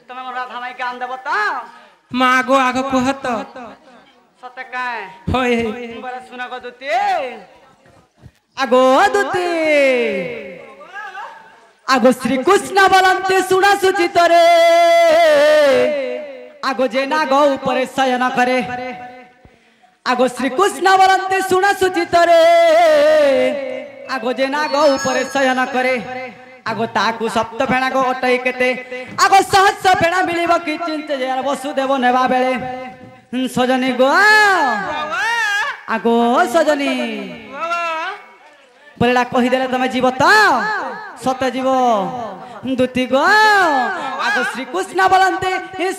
তুমি মোর রাধা মাই গান দেব তো মা আগো আগো কুহত সতে কায় হই বলে শুনা গো দুতি আগো দুতি আগো শ্রী কৃষ্ণ বলন্তি শুনা সুচিত রে আগো যে নাগ উপরে শয়ন করে আগো শ্রী কৃষ্ণ বলন্তি শুনা সুচিত রে আগো যে নাগ উপরে শয়ন করে আগো তাকু সপ্ত ফেଣା গো অটই কেতে আগো সহস্র ফেଣା মিলিব কি চিন্তে যে বসুদেব নেবা বেলে সজনী গো আগো সজনী বলেলা কহিদেলে তুমি জীব তো সতে জীব দুতি গো আগো শ্রীকৃষ্ণ বলন্তে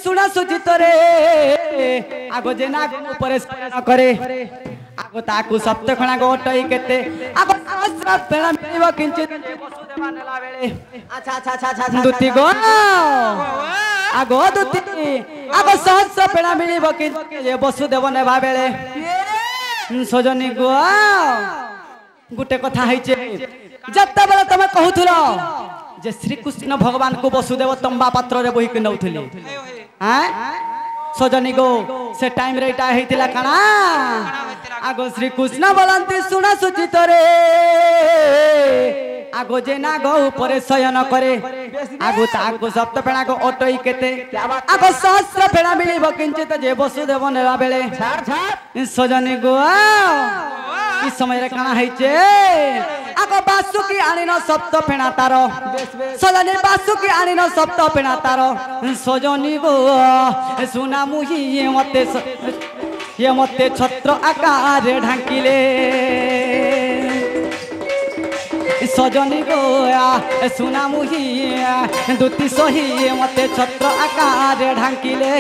শুনা সুচিত রে আগো যে নাগ উপরে শয়ন করে আগো তাকু সপ্ত ফেଣା গো অটই কেতে আগো সহস্র ফেଣା মিলিব কিঞ্চিত বসুদেব নেলা বেলে আচ্ছা আচ্ছা আচ্ছা দুতি গো আগো দুতি আগো সহস্র ফেଣା মিলিব কিঞ্চিত বসুদেব নেবা বেলে সজনী গো गोटे कथा जत बेले तुम कहूल जे श्रीकृष्ण भगवान को वसुदेव तंबा पात्र रे बोहिक नौथले सजनी गो से टाइम रे इटा हेतिला काना आगो श्रीकृष्ण बोलंती सुना सुचित रे आगो जे ना गो ऊपर शयन करे आगो ताको सप्त फेणा गो अटई केते आगो सहस्र फेणा मिलिब किंचित जे वसुदेव नेला बेले सजनी गो ई समय रे काना हैचे आगो बासुकी आनिन सप्त फेणा तार सजनी बासुकी आनिन सप्त फेणा तार सजनी गो सुना मुही ये मते छत्र आकार ढांकिले सजनी गो सुना मुही दुति सही मते छत्र आकार ढांकिले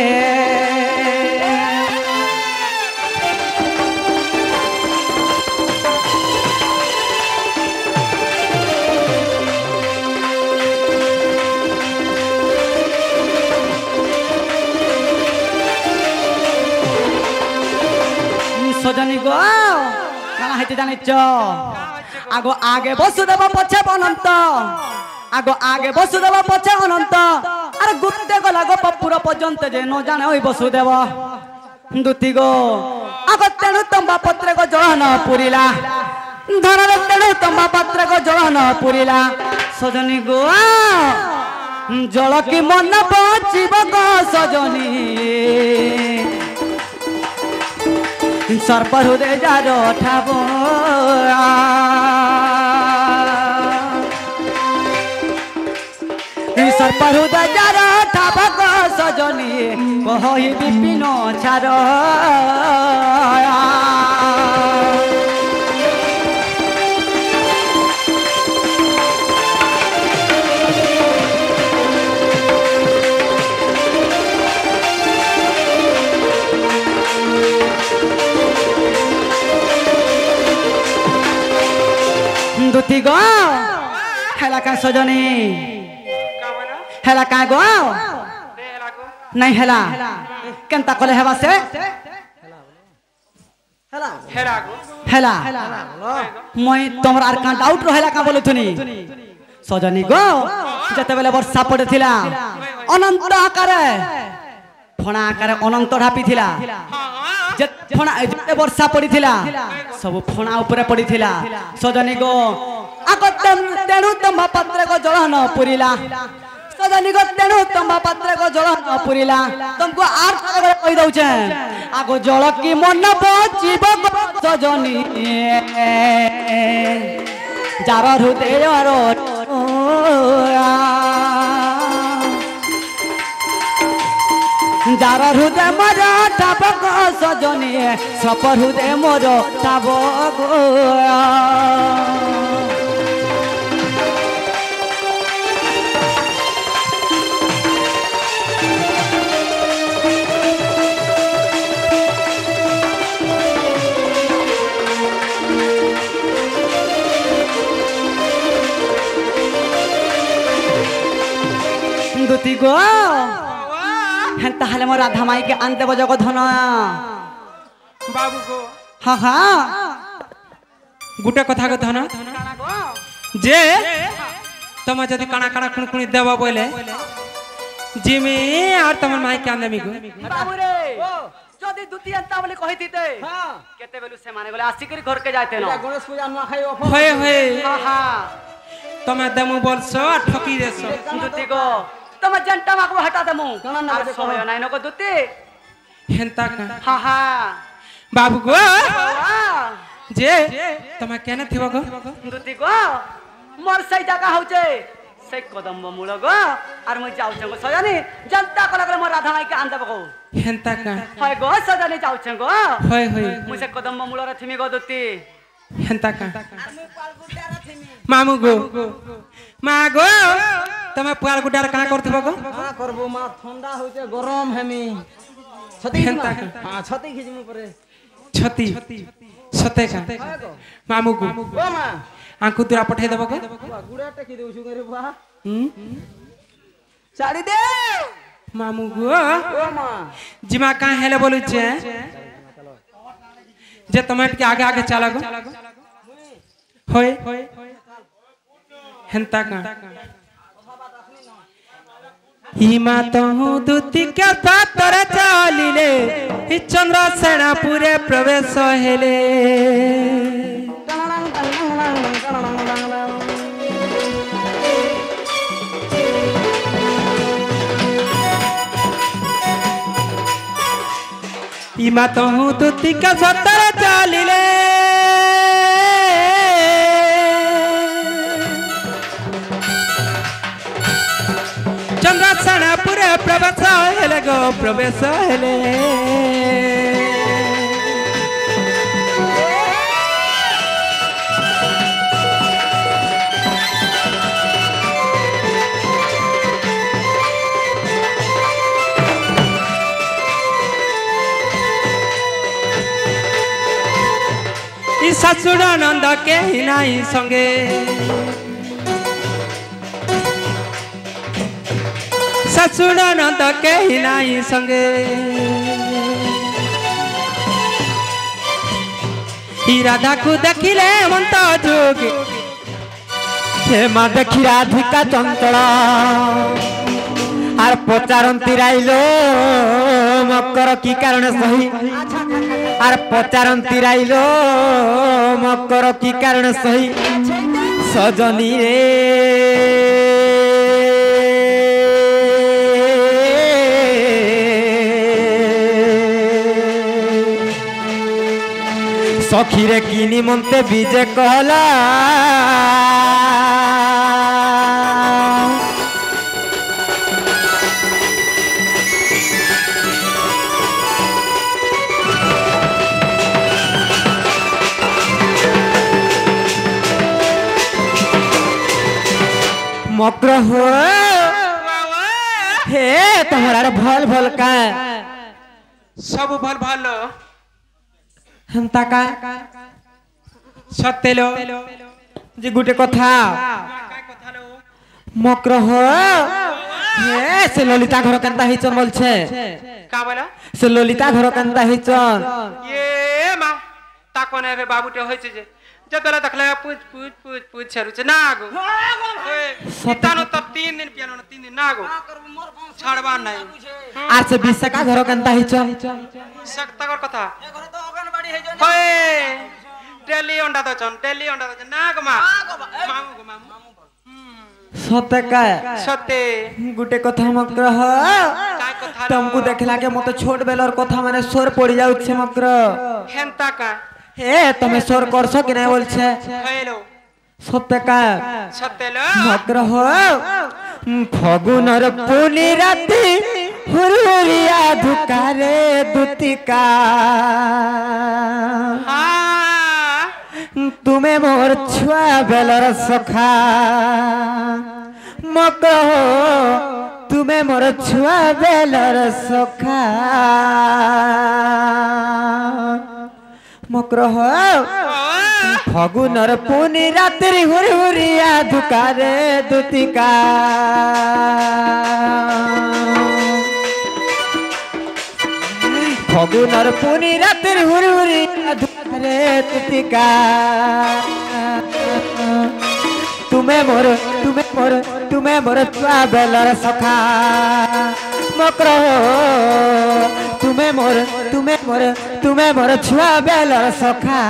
सजनी गो काना हेते जानिच आगो आगे वसुदेव पछे अनंत आगो आगे वसुदेव पछे अनंत अरे गुप्ते गला गो पपुर पर्यंत जे न जाने ओई वसुदेव दुति गो आगो तेणु तंबा पत्रे को जळन पुरिला धनर तेणु तंबा पत्रे को जळन पुरिला सजनी गो जल की मन बचिब गो सजनी सर्प हृदय जार ठाब सर्प हृदय जार ठाब सजनी कहि विपिन छार दुति गो हेला का सजनी हेला का गो नहीं हेला केनता कले हेबा से हेला मैं तमर आर का डाउट रहेला का बोलुथुनी सजनी गो जते बेले वर्षा पड़थिला अनंत आकारे फणा आकारे अनंत ढापी थिला वर्षा पड़ी सब फणा उपरे पड़ी सजनी गो आगो तेणु तंबा पात्र को जल न पुरिला सजनी गो तेणु तंबा पात्र को जल न पुरिला तुमको आर कहि दउछे आगो जल की मन बचिब सजनी जार हृदय जार हृदय मोर ठाब सजनी सप हृदय मोर ठाब दुति गो ताहले मोर राधा माई के आनते बजग धन बाबू को हाँ हाँ गुटे कथा को धन जे तुम जदि काना काना खुणखुणी देव बोले জিমি আর তোমার মাই কেন দেমি গো বাবু রে যদি দুতি আনতা বলে কহি দিতে কেতে বেলু সে মানে গলে আসি করি ঘরকে যাইতে না গণেশ পূজা নুয়া খাই হয়ে হয়ে আহা তোমার দেমু বলছো আর ঠকি দেছো দুতি গো তোমার জানটা মাকু হটা দেমু কেন না আর বলতে সময় নাই নকো দুতি হেনতা কা হা হা বাবু গো বাবা যে তোমার কেন থিব গো দুতি গো মোর সেই জায়গা হউছে সেই কদম্ব মূল গো আর মই যাউছে গো সজানি জানতা কলা করে মোর রাধা মাইকে আন দেব গো হেনতা কা হয় গো সজানি যাউছে গো হয় হয় মই সে কদম্ব মূলরে থিমি গো দুতি হেনতা কা মামু গো মা গো তুমি পুয়াল গুডার কা করথিব গো হ্যাঁ করবো মা ঠান্ডা হইছে গরম হেমি ছতি হেনতা হ্যাঁ ছতি খিজিমু পরে ছতি সতে কা মামু গো ও মা আঙ্কু তুরা পঠাই দেব গো গুড়া টেকি দেউছু গরে বা হুম ছাড়ি দে মামু গো ও মা জিমা কা হেলে বলুছে যে তুমি টিকে আগে আগে চালা গো হয় হেনতা কা হিমা তহু দুতিকা তাতরে চালিলে ই চন্দ্র সেনাপুরে প্রবেশ হেলে হিমা তহু দুতিকা সতরে চালিলে চন্দ্র সেনাপুরে প্রবেশ হেলে গো প্রবেশ হেলে শাশুড় নন্দ কে নাই সঙ্গে শাশুড় নন্দ কে নাই সঙ্গে রাধাকু দেখিলে মন্ত যোগে হে মা দেখি রাধিকা চঞ্চল আর পচারন্তি রাইল মকর কি কারণে সহি আর পচারন্তি রাইল মকর কি কারণে সহি সজনী রে সখীরে কি নিমন্তে বিজে কহলা মক্র হো হে তোমার ভল ভল কা সব ভাল ভালো হেমতা কা সতেলো যে গুটে কথা মক্র হো হে সে ললিতা ঘর কেনতা হইছন বলছে কা বলা সে ললিতা ঘর কেনতা হইছন এ মা তা কোনে রে বাবুটা হইছে যে যেতলা দেখলে পুজ পুজ পুজ পুজ ছাড়ুছে না গো সতানো তো 3 দিন পিয়ানো না 3 দিন না গো ছাড়বার নাই আর সে বিশাখা ঘর কেনতা হইছন শক্তকর কথা এ ঘরে তো অঙ্গনবাড়ি হই জনি ওই ডেলি অন্ডা দচন না গো মা মামু গো মামু সতে কা সতে গুটে কথা মক্র হো কাই কথা तुमको देखला के मत छोट बेलर कथा माने सोर पड़ी जाउछे मक्र হেনতা কা हे तमे सोर करछो कि नै बोलछे হইলো सत्य का সতেলো मक्र हो फगुनर पुनी राती हुरिया धुकारे दुतिका হ্যাঁ तुम्हें मोर छुआ बेलर सखा मक्र हो तुम्हें मोर छुआ बेलर सखा मक्र हो फगुनर पुनी रात्रि हुरी हुरिया धुकारे दुतिका फगुनर पुनी रात्रि हुरी हुरिया धुकारे दुतिका तुम्हें मोर मोर छुआ बेलर सखा मकर तुम्हें मोर छुआ बेलर सखा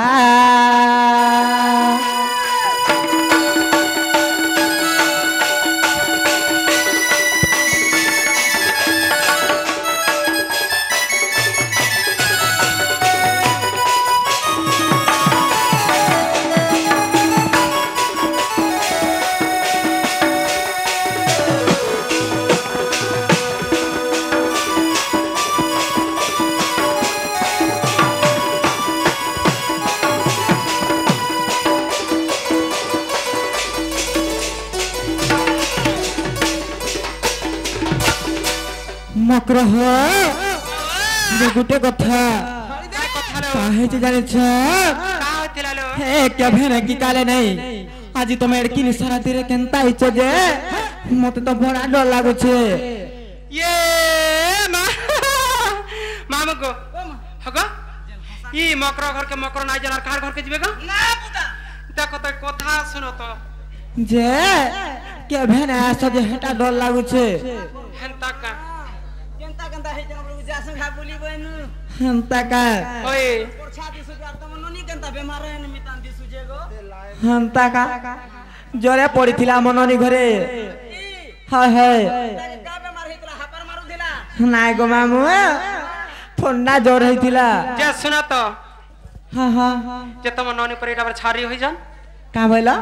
मकर गोटे कथा काहे जाने हे क्या भेने की काले नहीं आज तुम एड़की निसारा तीरे केनता इच्छो जे मते तो बड़ा डर लागो छे ये मामको हगो ई मकर घर के मकर ना जनार कार घर के जिबे ग ना पुता देखो तो कथा सुनो तो जे क्या भेने आसो जे हेटा डर लागो छे हेंता का केनता हे जन प्रभु जासन खा बोली बनु हंता का ओए और छाती सुजार त मनोनी केनता बेमार है निमितान दिसु जे गो हंता का जरे पड़ी थिला मनोनी घरे हाय हाय का बेमार हेतला हापर मारू दिला नाय गो मामू ठंडा जोर हेतिला जे सुना तो हां हां जे तुम नौनी पर एटा छारी होई जान का भइला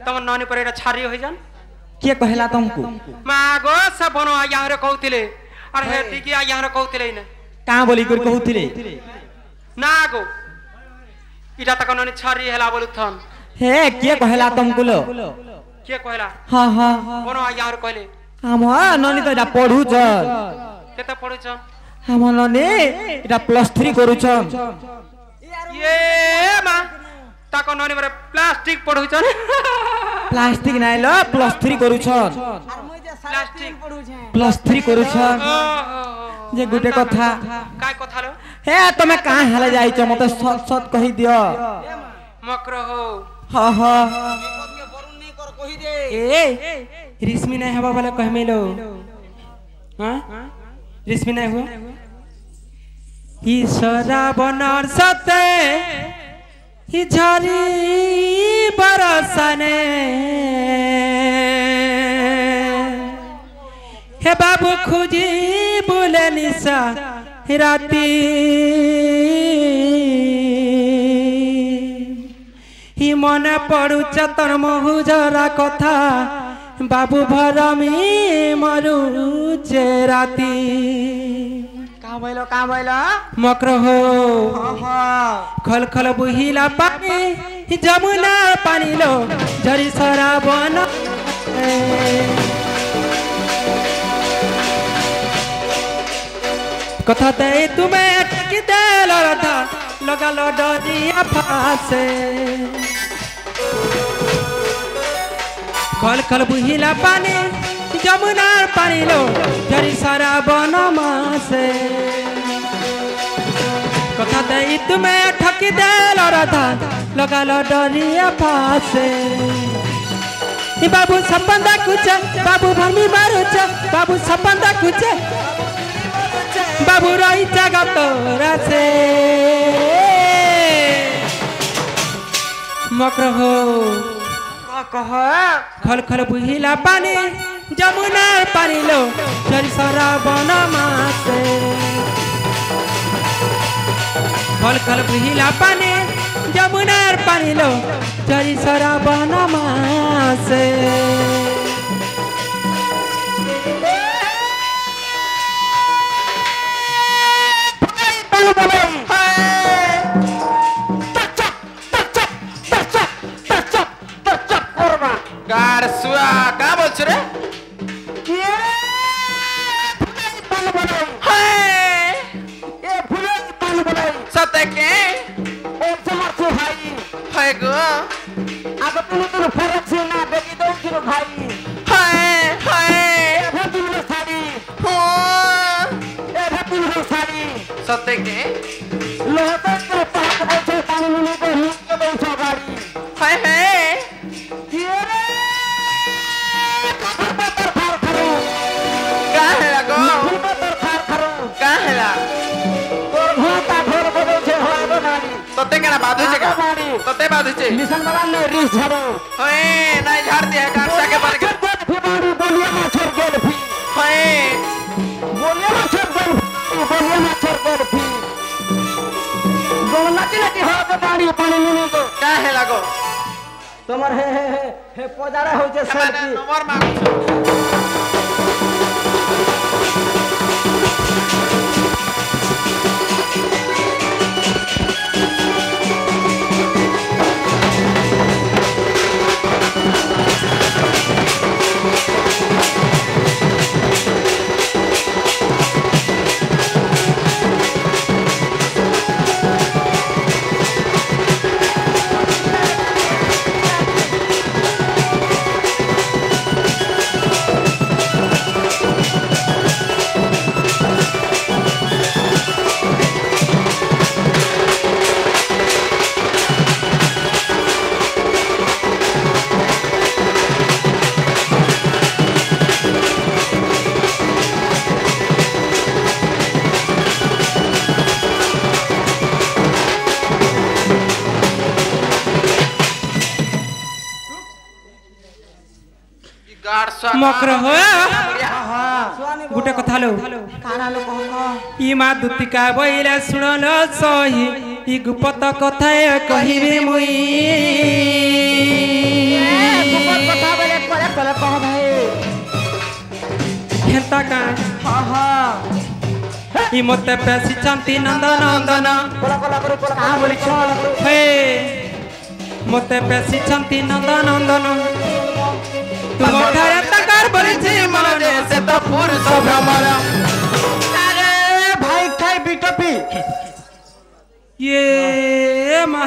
तुम नौनी पर एटा छारी होई जान के कहला तुमको मागो सब बनो याहरे कहतिले अरे हे टिकी याहरे कहतिले ने का बोली कर कहउथिले नागो इटा तक नौनी छारी हेला बोलुथन हे के कहला तुमको लो के कहला हां हां बनो याहरे कहले हम ननी तो एटा पढु छ केते पढुछ हम ननी एटा +3 करू छ ये मा तक नौनी पर प्लास्टिक पढुछ प्लास्टिक नाइ लो +3 करू छ और मुई जे प्लास्टिक पढु छे +3 करू छ जे गुटे कथा काय कथा लो हे तमे कहां हाले जाई छ मते सत सत कहि दियो मकर हो हां हां विपद के वरुण नहीं कर कहि दे ए रिश्मी नहीं हवा वाला कहमेलो हां रिश्मी नहीं हुआ ईश्वरा बनर सते ही झरी बरसने हे बाबू खुजी बोले निशा राती हि मने पड़ुच तोर महुजरा कथा बाबू भरमी मरुचे राती का भइलो मकर हो खल खल बुहिला पानी जमुना पानी लो झरी सरा बन कथा दे तुम्हें कि देल रथा लगा लो डरिया फासे खल खल बुहिला पानी जमुना पानी लो झरी सारा बन मासे कथा दे तुम्हें ठकी देल रथा लगा लो डरिया फासे बाबू सपंदा कुछ बाबू भरमी मारुच बाबू सपंदा कुछ बाबू रही जगह तोरा से मकर हो कह खल खल बुहिला पानी जमुना पानी लो झरी सारा बन मासे खल खल बुहिला पानी जमुना पानी लो झरी सारा बन मासे गार सुआ का बोलछ रे सते के हाय गो आगो तुनु फरक छे ना बेगी दो किलो भाई हाय हाय ए तुनु साड़ी हो ए तुनु साड़ी सते के लोहता के पास बैठे पानी में को हिल के बैठो गाड़ी हाय हाय দিছে মিশন বাবা নে রিস ঝাড়ো হয়ে নাই ঝাড় দিয়ে কাটটা के पर गए ফিবাড়ি বলিয়া মাছের গেল ফি হয়ে বলিয়া মাছের গেল বলিয়া মাছের গেল ফি নাচি নাচি হবে পানি পানি নিয়ে তো का है लागो তোমার হে হে হে হে পজারা হইছে সেলফি नंबर मांगो मकर हो गुटे कथा लो काना लोक हो ई मा दुतिका बइला सुनल सही ई गुपत कथा कहिबे मुई गुपत कथा बोले करे करे कह भाई हेता का हां हां ई मते पैसी चंती नंदन नंदन बोला बोला करे का बोली चल हे मते पैसी चंती नंदन नंदन तुम ठारे तकार बरिछि मने से तो पुरुष भ्रमर अरे भाई खाई बिटपी ये मा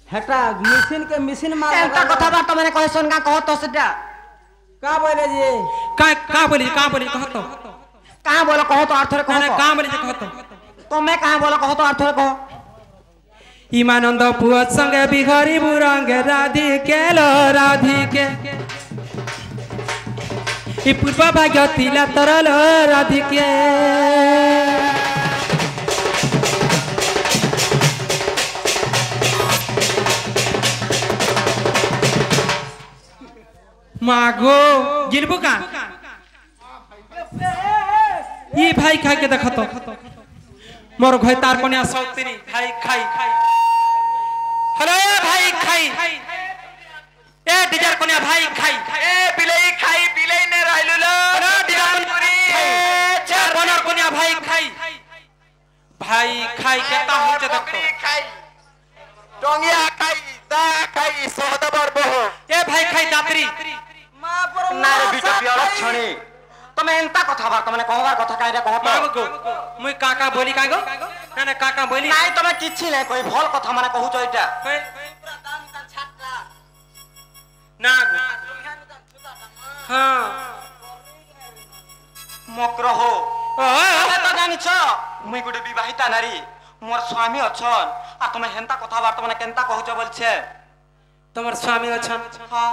हेटा मशीन मार एंता कथा बात मैंने कहे सुन का कहो तो सदा का बोले जी का बोली कहतो कहां बोलो कहो तो अर्थ रे मैंने कहो का बोली कहतो तो मैं कहां बोलो कहो तो अर्थ रे कहो इमानंद पुआ संगे बिहारी बुरंगे राधिके लो राधिके ई पूर्व भाग्य तिला तरल राधिके मागो गिरबू का ये भाई खाई के देखतो मोर घय तार कोनिया सौतनी भाई खाई हेलो भाई खाई ए डिजर कोनिया भाई खाई ए बिलई खाई बिलई ने रहलु लो हेलो डिजर चार बनर कोनिया भाई खाई के ता होते देखतो खाई टोंगिया खाई दा खाई सोहदबर बहो ए भाई खाई दात्री मां पर नारे बिटो पियाला छणी तमे एंता कथा बात मैंने कहबार कथा काहे रे कहो मागो मुई काका बोली कागो ना काका बोली नाइ तमे किछि नै कोई भल कथा माने कहू छ एटा ना हां मकर हो तमे तो जानि छ मुई गुटे विवाहिता नारी मोर स्वामी अछन आ तमे हेंता कथा बात माने केंता कहू छ बोलछे तुम्हार स्वामी अछन हां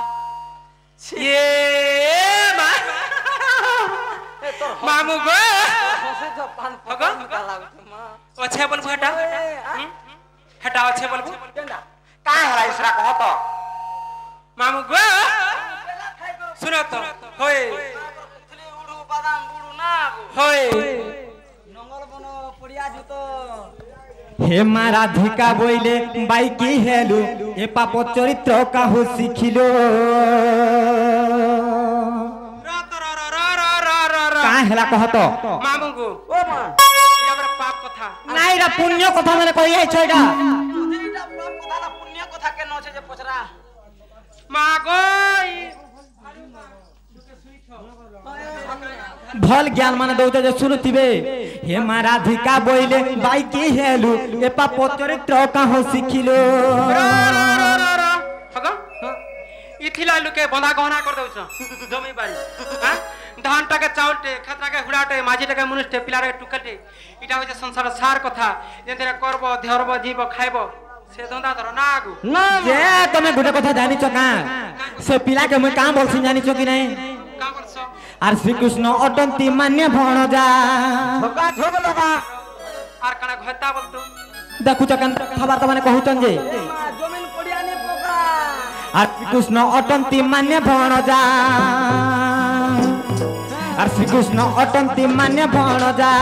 ये मामू गो हसे तो पान हगो अच्छे बोल हटा हटा अच्छे बोल का हरा इसरा कहो तो मामू गो सुनो तो होय उड़ू बादाम बुड़ू ना होय नंगल बनो पड़िया जुतो हे मा राधिका बोइले बाइकी हेलु ए पाप चरित्र काहु सिखिलो का हेला कहतो मामू गो ओ मां इरा बड़ा पाप कथा नाइ रा पुण्य कथा माने कहि आइ छ एटा एटा पाप कथा ना पुण्य कथा के न छे जे पछरा मागो भल ज्ञान माने दउते जे सुनतिबे हे मा राधिका बोइले बाइकी हेलु ए पाप चरित्र काहु सिखिलो हगो इथिला लुके बंधा गहना कर दउछ जमी बारी हां धान टाके चाउटे खतरा के हुड़ाटे माझी टाके मुनुष्टे पिलारे टुकटे इटा होय संसार सार कथा जेंतरे करबो धेरबो जीव खाइबो से धंदा धर ना आगु ना जे तमे गुटे कथा जानि छ का से पिला के मैं काम बोलसिन जानि छ कि नहीं का करछो आर श्री कृष्ण अटंती मान्य भणजा धोका झोग लगा आर कना घता बोलतो देखुच केन कथबार्ता माने कहउचन जे जमीन पड़ियानी पोका আর শ্রীকৃষ্ণ অটন্তি মানে ভণজা আর শ্রীকৃষ্ণ অটন্তি মানে ভণজা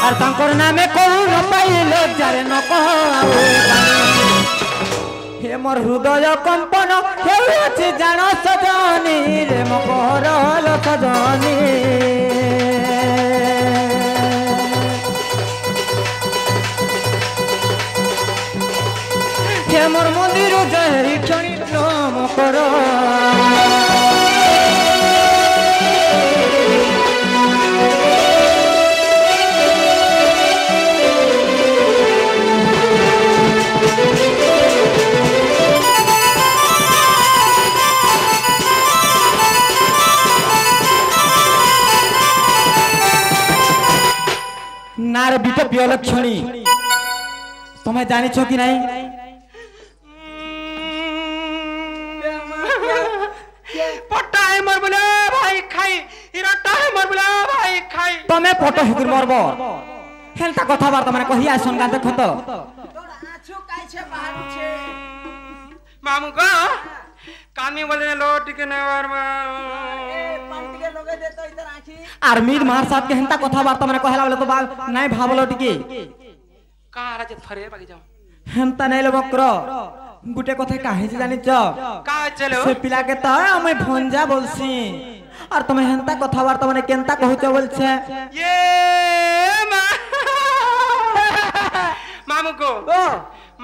আর তাঙ্কর নামে কহু ন পাইলে যারে ন কহ হে মোর হৃদয় কম্পন হেউছি জাণ সজনী রে মো করল সজনী হে মোর মন্দির জয় ক্ষণি নম কর नार बीट प्रिय लक्षणी तुम्हें जानी छो कि नहीं पट्टा है मर बोले भाई खाई हिराटा है मर बोले भाई खाई तुम्हें फोटो हिकुर मरब हेलता कथा बार्ता माने कहि आसन गा देखो तो तोर आँखों काइछे बाहर छे मामू को कानी बोले लोट के नेवर ए पंत के लगे दे तो इधर आँखी आर्मीर मार साहब के हेलता कथा बार्ता माने कहला बोले तो बाल नहीं भाबलो टिके कहाँ राजे थरे बाकी जाओ हेमता नहीं लो बकरो गुटे कथा काहे से जानि छ कहाँ चलो से पिला के तो मैं भंजा बोलसी और तुम्हें हेंता कथा बार्ता माने केनता कहउछ बोलछे ये मामू को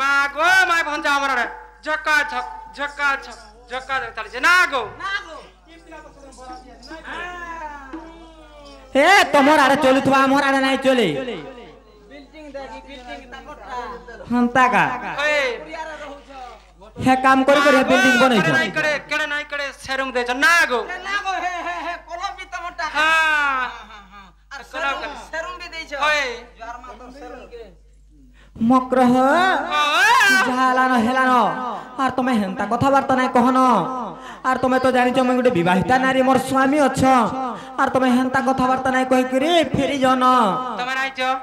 माँ को माँ भंजा हमारा झक्का झक झक्का झक झक्का झक चले ना गो ए तमोर आरे चलुथवा मोर आरे नहीं चले बिल्डिंग देखी बिल्डिंग ताकोटा हेंता का ओए पुरियारा रहू छ हे काम करे बिल्डिंग बनै छ नहीं करे केड़े नहीं करे सेरुंग दे छ ना गो लागो हे कोलम भी तमोटा हाँ और कोलम कर सेरुम भी देई छ ओए यार मा तो सेरुम के मक्रह ओए झालानो हेलानो और तुम्हें हेंता कथा बार्ता नहीं कहनो और तुम्हें तो जानि छ मैं गुटे विवाहिता नारी मोर स्वामी अछ और तुम्हें हेंता कथा बार्ता नहीं कहि करी फेरी जन तुम्हारा आई छ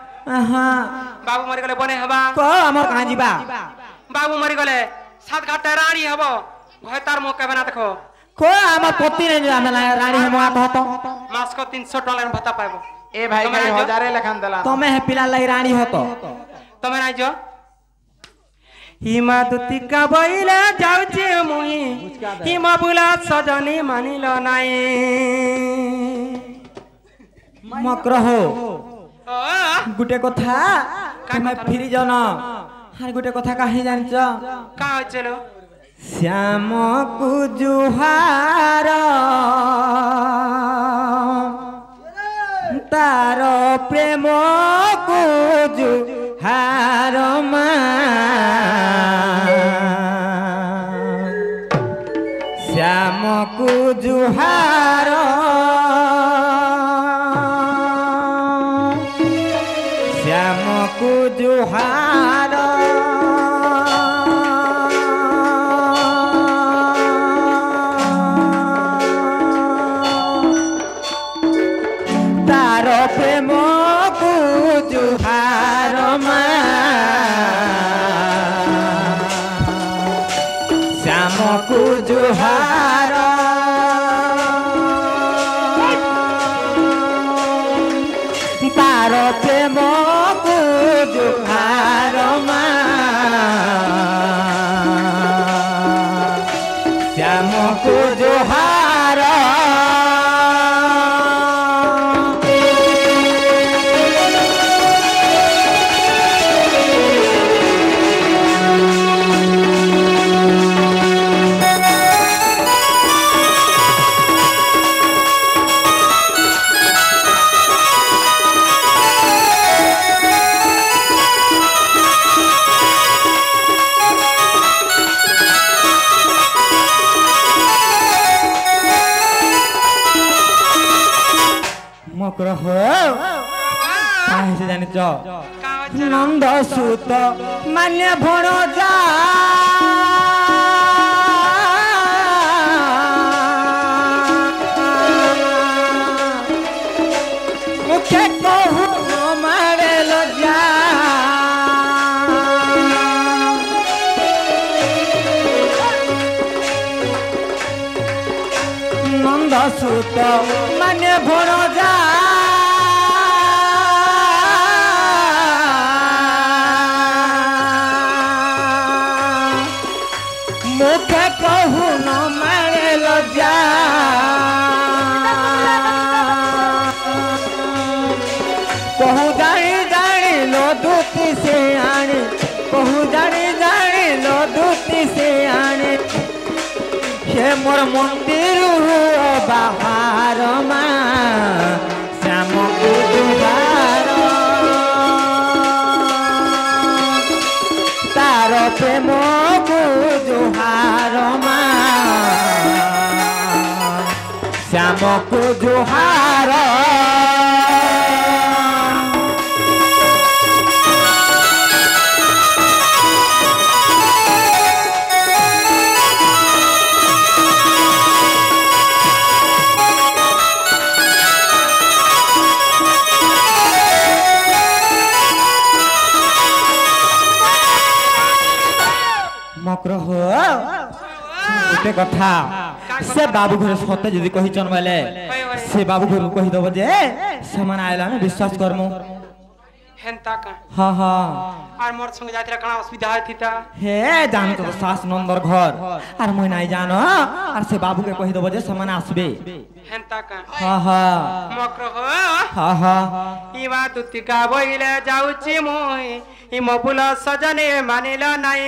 हां बाबू मरि गले बने हबा को हमर कहां जीबा बाबू मरि गले सात घाट रानी हबो भय तार मो के बना देखो को हमर पति नहीं हम रानी हम कहत मास को 300 डॉलर में भत्ता पाबो ए भाई तुम्हारा का जो- हजारे लखन दला तुम्हें है पिला लाई रानी होतो तमे नाइ जो हिमा दुतिका बइला जाउचे मुई हिमा बुला सजनी मानिल नाइ मक्रह ओ गुटे कथा तुम्हें फिरी जन हर गुटे कथा काहे जानि छ का चलो श्याम को जुहार तार प्रेम को जुहार मा श्याम को जुहार श्याम को जुहार तार प्रेम को जुहार मा श्याम को जुहार तार प्रेम को जुहार मा श्याम को जुहार मक्रह काहे से जानि छ का चलो नंद सुत मान्य भणजा मुखे कहू मारे लजा নন্দ সুত মানে ভণজা মুখে কহু ন মারে লজ্জা কহু জানি জানি লো দুতি সে আনে কহু জানি জানি লো দুতি সে আনে সে মোর মন্দির বাহার মা শ্যাম দুবার তার প্রেম জুহার মা শ্যামকু জুহার মক্রহ ଗୋଟେ କଥା ସେ ବାବୁ ଘରେ ସତେ ଯଦି କହିଛନ୍ ବୋଲେ ସେ ବାବୁ ଘରକୁ କହିଦବ ଯେ ସେମାନେ ଆଇଲା ଆମେ ବିଶ୍ୱାସ କରମୁ হেনতা কা ହଁ ହଁ আর মোর সঙ্গে যাইতে কানা অসুবিধা হইতিতা হে জানো তো শাস নন্দর ঘর আর মই নাই জানো আর সে বাবুকে কহিদব যে ସେମାନେ আসবে হেনতা কা ହଁ ହଁ মক্র হো ହଁ ହଁ ইবা দুতিকা বইলে যাউছি মই ইমো বুল সজনে মানিল নাই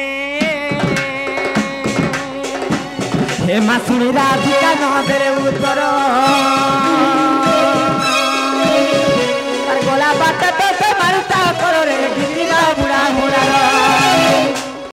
হে মাসুড়ি রাধিকা নদরে উত্তর